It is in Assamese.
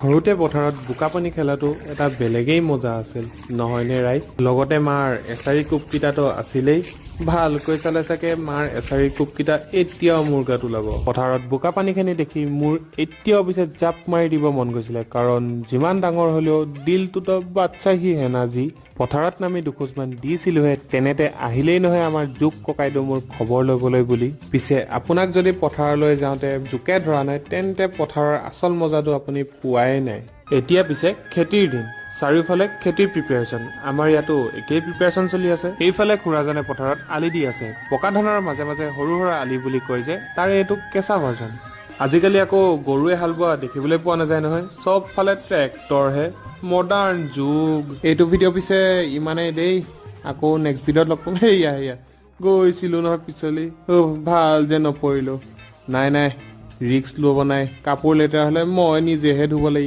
সৰুতে পথাৰত বোকা পানী খেলাটো এটা বেলেগেই মজা আছিল নহয়নে ৰাইজ লগতে মাৰ এছাৰি কোপকেইটাতো আছিলেই ভালকৈ চালে চাগে মাৰ এছাৰি কোপকেইটা এতিয়াও মোৰ গাত ওলাব পথাৰত বোকা পানীখিনি দেখি মোৰ এতিয়াও পিছে জাপ মাৰি দিব মন গৈছিলে কাৰণ যিমান ডাঙৰ হলেও দিলটোতো বাচ্চাহি হেনাজি পথাৰত নামি দুখোজমান দিছিলোহে তেনেতে আহিলেই নহয় আমাৰ জোক ককাইদেউ মোৰ খবৰ ল'বলৈ বুলি পিছে আপোনাক যদি পথাৰলৈ যাওঁতে জোকে ধৰা নাই তেন্তে পথাৰৰ আচল মজাটো আপুনি পোৱাই নাই এতিয়া পিছে খেতিৰ দিন চাৰিওফালে খেতিৰ প্ৰিপাৰেশ্যন আমাৰ ইয়াতো একেই প্ৰিপাৰেশ্যন চলি আছে এইফালে খুৰাজনে পথাৰত আলি দি আছে পকা ধানৰ মাজে মাজে সৰু সৰু আলি বুলি কয় যে তাৰে এইটো কেঁচা ভাৰ্জন আজিকালি আকৌ গৰুৱে হাল বোৱা দেখিবলৈ পোৱা নাযায় নহয় চব ফালে ট্ৰেক্টৰহে মডাৰ্ণ যুগ এইটো ভিডিঅ' পিছে ইমানেই দেই আকৌ নেক্সট ভিডিঅ'ত লগ পাম সেয়া গৈছিলোঁ নহয় পিছলি ভাল যে নপৰিলোঁ নাই ৰিক্স ল'ব নাই কাপোৰ লেতেৰা হ'লে মই নিজেহে ধুব লাগিব